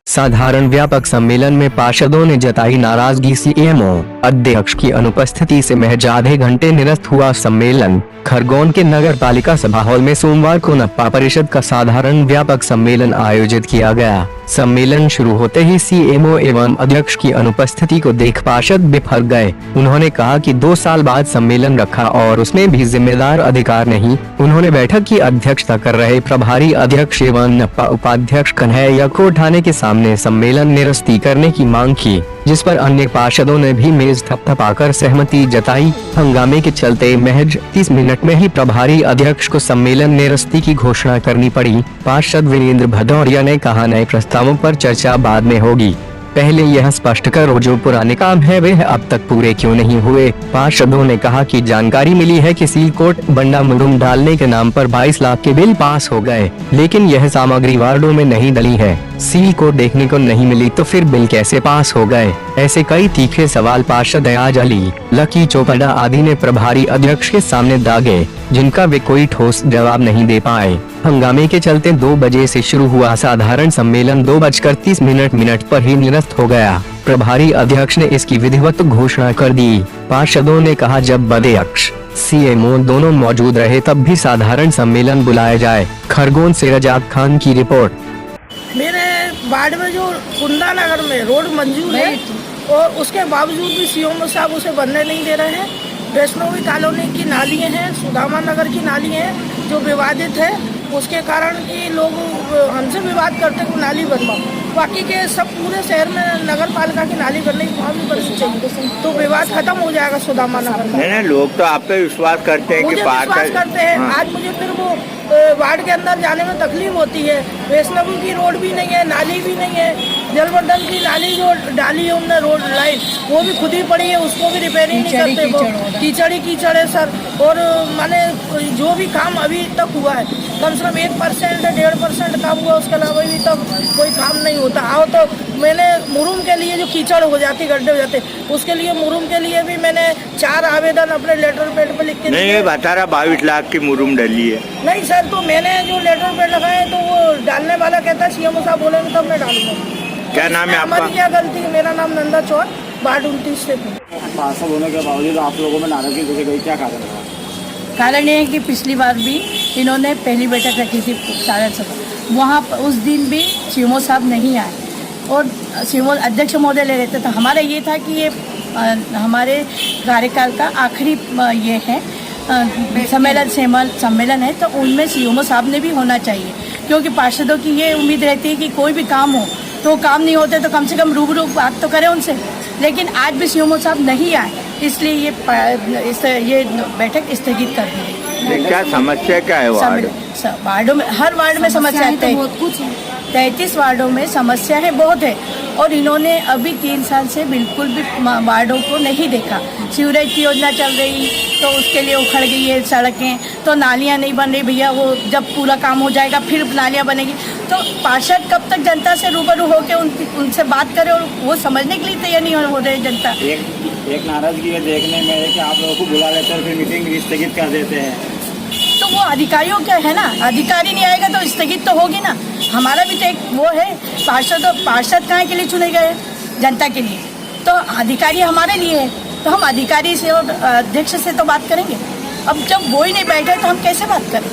साधारण व्यापक सम्मेलन में पार्षदों ने जताई नाराजगी। सीएमओ अध्यक्ष की अनुपस्थिति से महज आधे घंटे निरस्त हुआ सम्मेलन। खरगोन के नगर पालिका सभा हॉल में सोमवार को नप्पा परिषद का साधारण व्यापक सम्मेलन आयोजित किया गया। सम्मेलन शुरू होते ही सीएमओ एवं अध्यक्ष की अनुपस्थिति को देख पार्षद बिफर गए। उन्होंने कहा कि 2 साल बाद सम्मेलन रखा और उसमें भी जिम्मेदार अधिकार नहीं। उन्होंने बैठक की अध्यक्षता कर रहे प्रभारी अध्यक्ष एवं नप्पा उपाध्यक्ष कन्हैया को उठाने के सामने सम्मेलन निरस्ती करने की मांग की, जिस पर अन्य पार्षदों ने भी मेज थपथपाकर सहमति जताई। हंगामे के चलते महज 30 मिनट में ही प्रभारी अध्यक्ष को सम्मेलन निरस्ती की घोषणा करनी पड़ी। पार्षद वीरेंद्र भदौरिया ने कहा, नए प्रस्तावों पर चर्चा बाद में होगी, पहले यह स्पष्ट करो जो पुराने काम है वे अब तक पूरे क्यों नहीं हुए। पार्षदों ने कहा कि जानकारी मिली है कि सीलकोट बंडा मुरुम डालने के नाम पर 22 लाख के बिल पास हो गए, लेकिन यह सामग्री वार्डों में नहीं डली है। सीलकोट देखने को नहीं मिली तो फिर बिल कैसे पास हो गए। ऐसे कई तीखे सवाल पार्षद अयाज अली, लकी चोपड़ा आदि ने प्रभारी अध्यक्ष के सामने दागे, जिनका वे कोई ठोस जवाब नहीं दे पाए। हंगामे के चलते 2 बजे से शुरू हुआ साधारण सम्मेलन 2:30 पर ही निरस्त हो गया। प्रभारी अध्यक्ष ने इसकी विधिवत घोषणा कर दी। पार्षदों ने कहा, जब अध्यक्ष सीएमओ दोनों मौजूद रहे तब भी साधारण सम्मेलन बुलाया जाए। खरगोन से रजाक खान की रिपोर्ट। मेरे वार्ड में जो कुंदा नगर में रोड मंजूर है और उसके बावजूद भी सीएमओ साहब उसे बनने नहीं दे रहे हैं। वैष्णवी कॉलोनी की नालियाँ हैं, सुदामा नगर की नाली है जो विवादित है, उसके कारण कि लोग हमसे विवाद करते हैं नाली बनवाओ। बाकी के सब पूरे शहर में नगर पालिका की नाली बनने की वहाँ भी बरसी चाहिए तो विवाद खत्म हो जाएगा सुदामा नगर में। नहीं, लोग तो आप पे विश्वास करते हैं कि पार विश्वास करते हैं। हाँ। आज मुझे फिर वो वार्ड के अंदर जाने में तकलीफ होती है। वैष्णवी की रोड भी नहीं है, नाली भी नहीं है। जलवर्धन की नाली जो डाली है उनने रोड लाइन वो भी खुद ही पड़ी है, उसको भी रिपेयरिंग नहीं करते। वो कीचड़ ही कीचड़ है सर। और माने जो भी काम अभी तक हुआ है कम से कम 1% 1.5% काम हुआ, उसके अलावा अभी तक कोई काम नहीं होता। आओ तो मैंने मुरुम के लिए जो कीचड़ हो जाती, गड्ढे हो जाते, उसके लिए मुरुम के लिए भी मैंने 4 आवेदन अपने लेटर पैड पे लिख के नहीं, ये बता रहा 22 लाख की मुरुम डली है। नहीं सर, तो मैंने जो लेटर पैड लगाए तो वो डालने वाला कहता है सीएमओ साहब बोलेंगे तब मैं डालूंगा। क्या नाम है आपका? हमारी क्या गलती है? मेरा नाम नंदा चौर, वार्ड 29 से। पार्षद होने के बावजूद आप लोगों में नाराजगी जैसे गई, क्या कारण है? कारण ये है कि पिछली बार भी इन्होंने पहली बैठक रखी थी सारण सभा, वहाँ उस दिन भी सीएमओ साहब नहीं आए और सीएमओ अध्यक्ष महोदय ले रहते। तो हमारा ये था कि ये हमारे कार्यकाल का आखिरी ये है सम्मेलन है, तो उनमें सीएमओ साहब ने भी होना चाहिए, क्योंकि पार्षदों की ये उम्मीद रहती है कि कोई भी काम हो तो काम नहीं होते तो कम से कम रूबरू बात तो करें उनसे। लेकिन आज भी सीएमओ साहब नहीं आए, इसलिए ये बैठक स्थगित कर दी। क्या समस्या क्या है वार्डों में? हर वार्ड में समस्या है, बहुत कुछ है। 33 वार्डों में समस्या है, बहुत है। और इन्होंने अभी 3 साल से बिल्कुल भी वार्डों को नहीं देखा। सीवरेज की योजना चल रही तो उसके लिए उखड़ गई है सड़कें, तो नालियाँ नहीं बन रही भैया, वो जब पूरा काम हो जाएगा फिर नालियाँ बनेगी। तो पार्षद कब तक जनता से रूबरू होकर उनसे बात करे, और वो समझने के लिए तैयार नहीं हो रहे जनता। एक नाराजगी ये देखने में है कि आप लोगों को बुला लेते हैं फिर मीटिंग स्थगित कर देते हैं। तो वो अधिकारियों का है ना, अधिकारी नहीं आएगा तो स्थगित तो होगी ना। हमारा भी तो एक वो है, पार्षद काहे के लिए चुने गए? जनता के लिए। तो अधिकारी हमारे लिए है, तो हम अधिकारी से और अध्यक्ष से तो बात करेंगे। अब जब वो ही नहीं बैठे तो हम कैसे बात करें?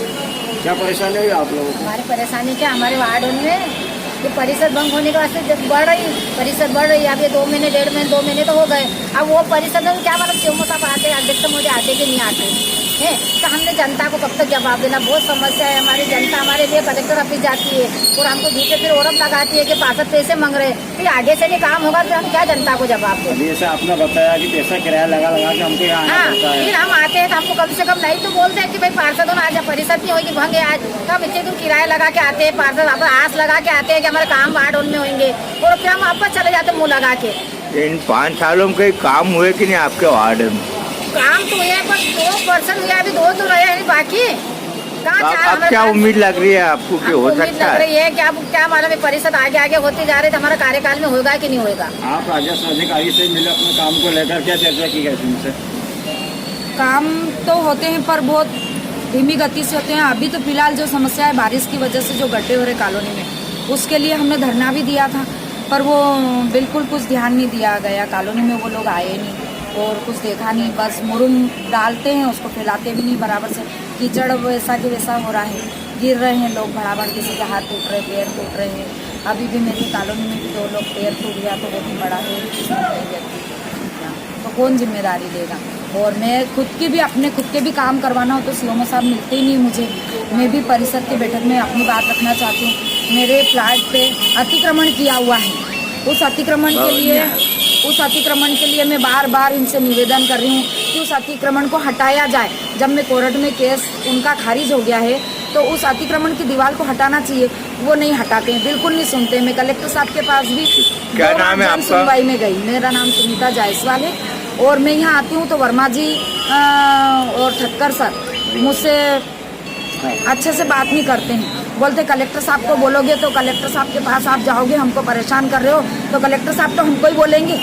क्या परेशानी हुई आप लोगों को? हमारी परेशानी क्या, हमारे वार्ड में ये परिषद भंग होने के वास्ते जब बढ़ रही परिषद बढ़ रही है। अब ये 2 महीने 1.5 महीने 2 महीने तो हो गए। अब वो परिषद में क्या मतलब सीएमओ साहब आते, अध्यक्ष महोदय आते कि नहीं आते हैं? तो हमने जनता को कब तक जवाब देना? बहुत समस्या है हमारी। जनता हमारे लिए कलेक्टर ऑफिस जाती है और हमको झूठे फिर औरत लगाती है कि पार्षद पैसे मांग रहे हैं। फिर आगे से नहीं काम होगा तो हम क्या जनता को जवाब दें? जैसे आपने बताया कि पैसा किराया लगा के हमको यहाँ आना पड़ता है। फिर हम आते हैं तो हमको कम से कम नहीं तो बोलते हैं कि भाई पार्षद होना आज परिषद नहीं होगी भंग है आज, तो हम इतने दूर किराया लगा के आते हैं। पार्षद आप आस लगा के आते हैं कि हमारे काम वार्ड में होंगे और फिर हम वापस चले जाते हैं मुँह लगा के। इन 5 सालों में कई काम हुए कि नहीं आपके वार्ड में? काम तो हुआ बस 2% हुआ, अभी 2 तो रहे हैं बाकी। अब क्या उम्मीद लग रही है आपको कि हो सकता है? लग रही है क्या मालूम है, परिषद आगे आगे होते जा रहे थे, हमारा कार्यकाल में होगा कि नहीं होगा। आप राजस्व अधिकारी से मिले अपने काम को लेकर क्या चर्चा की गई तुमसे? काम तो होते हैं पर बहुत धीमी गति से होते हैं। अभी तो फिलहाल जो समस्या है बारिश की वजह से जो गड्ढे हो रहे कॉलोनी में, उसके लिए हमने धरना भी दिया था। पर वो बिल्कुल कुछ ध्यान नहीं दिया गया। कॉलोनी में वो लोग आए नहीं और कुछ देखा नहीं, बस मुरुम डालते हैं, उसको फैलाते भी नहीं बराबर से। कीचड़ वैसा कि वैसा हो रहा है, गिर रहे हैं लोग भड़ाभड़, किसी के हाथ टूट रहे, पैर टूट रहे हैं। अभी भी मेरी कॉलोनी में भी 2 लोग पैर टूट गया, तो वो भी बड़ा है, तो कौन जिम्मेदारी लेगा। और मैं खुद के भी काम करवाना हो तो सीएमओ साहब मिलते ही नहीं मुझे। मैं भी परिषद की बैठक में अपनी बात रखना चाहती हूँ। मेरे फ्लैट पे अतिक्रमण किया हुआ है, उस अतिक्रमण के लिए मैं बार बार इनसे निवेदन कर रही हूँ कि उस अतिक्रमण को हटाया जाए। जब मैं कोर्ट में केस उनका खारिज हो गया है तो उस अतिक्रमण की दीवार को हटाना चाहिए, वो नहीं हटाते हैं, बिल्कुल नहीं सुनते। मैं कलेक्टर साहब के पास भी क्या नाम है आपका? सुनवाई में गई। मेरा नाम सुनीता जायसवाल है और मैं यहाँ आती हूँ तो वर्मा जी और ठक्कर सर मुझसे अच्छे से बात नहीं करते हैं। बोलते कलेक्टर साहब को बोलोगे तो कलेक्टर साहब के पास आप जाओगे, हमको परेशान कर रहे हो, तो कलेक्टर साहब तो हमको ही बोलेंगे,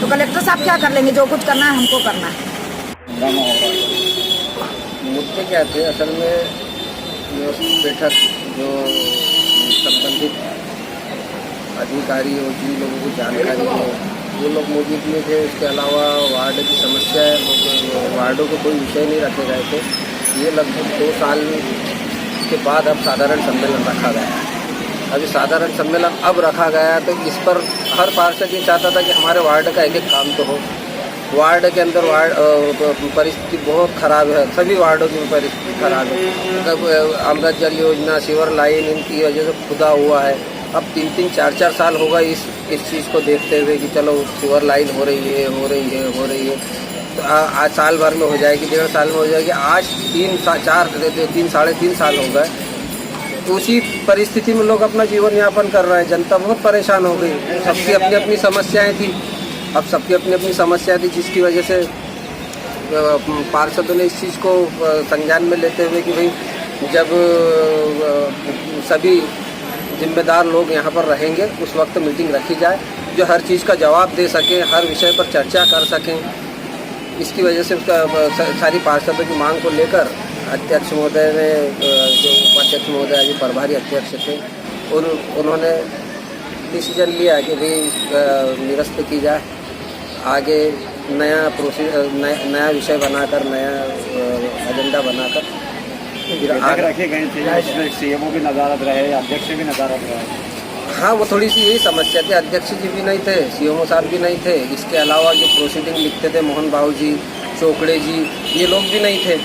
तो कलेक्टर साहब क्या कर लेंगे? जो कुछ करना है हमको करना है। मुद्दे क्या थे असल में, जो बैठक जो संबंधित अधिकारी और जिन लोगों को जानकारी हो वो लोग मौजूद नहीं थे। इसके अलावा वार्ड की समस्या है, वार्डों के कोई विषय नहीं रखे गए थे। ये लगभग 2 साल के बाद अब साधारण सम्मेलन रखा गया है। अभी साधारण सम्मेलन अब रखा गया तो इस पर हर पार्षद ये चाहता था कि हमारे वार्ड का एक काम तो हो। वार्ड के अंदर परिस्थिति बहुत ख़राब है, सभी वार्डों की परिस्थिति ख़राब है। अमृत जल योजना, सीवर लाइन इनकी वजह से खुदा हुआ है। अब 3-3, 4-4 साल होगा इस चीज़ को देखते हुए कि चलो सीवर लाइन हो रही है, तो आज साल भर में हो जाएगी, 1.5 साल में हो जाएगी। आज 3 साढ़े 3 साल हो गए, तो उसी परिस्थिति में लोग अपना जीवन यापन कर रहे हैं। जनता बहुत परेशान हो गई, सबकी अपनी अपनी समस्याएं थी। अब सबकी अपनी अपनी समस्या थी, जिसकी वजह से पार्षदों ने इस चीज़ को संज्ञान में लेते हुए कि भाई जब सभी जिम्मेदार लोग यहाँ पर रहेंगे उस वक्त मीटिंग रखी जाए, जो हर चीज़ का जवाब दे सकें, हर विषय पर चर्चा कर सकें। इसकी वजह से उसका सारी पार्षदों की मांग को लेकर अध्यक्ष महोदय ने, जो उपाध्यक्ष महोदय अभी प्रभारी अध्यक्ष थे, उन्होंने डिसीजन लिया कि भाई निरस्त की जाए। आगे नया विषय बनाकर, नया एजेंडा बनाकर रखे गए थे। सीएमओ भी नज़ारत रहे, अध्यक्ष भी नज़ारत रहे। हाँ, वो थोड़ी सी यही समस्या थी। अध्यक्ष जी भी नहीं थे, सीएमओ साहब भी नहीं थे। इसके अलावा जो प्रोसीडिंग लिखते थे मोहन बाबू जी, चोकड़े जी, ये लोग भी नहीं थे।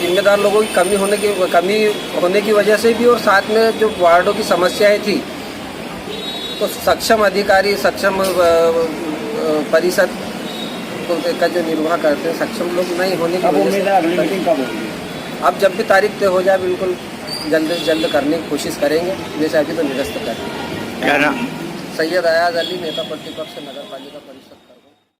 जिम्मेदार लोगों की कमी होने की वजह से भी, और साथ में जो वार्डों की समस्याएं थी, तो सक्षम अधिकारी, सक्षम परिषद का जो निर्वाह करते हैं, सक्षम लोग नहीं होने की वजह से अगली मीटिंग कब होगी? अब जब भी तारीख तय हो जाए बिल्कुल जल्द से जल्द करने की कोशिश करेंगे। जैसे अभी तो निरस्त करेंगे। क्या नाम? सैयद अयाज अली, नेता प्रतिपक्ष, नगर पालिका परिषद।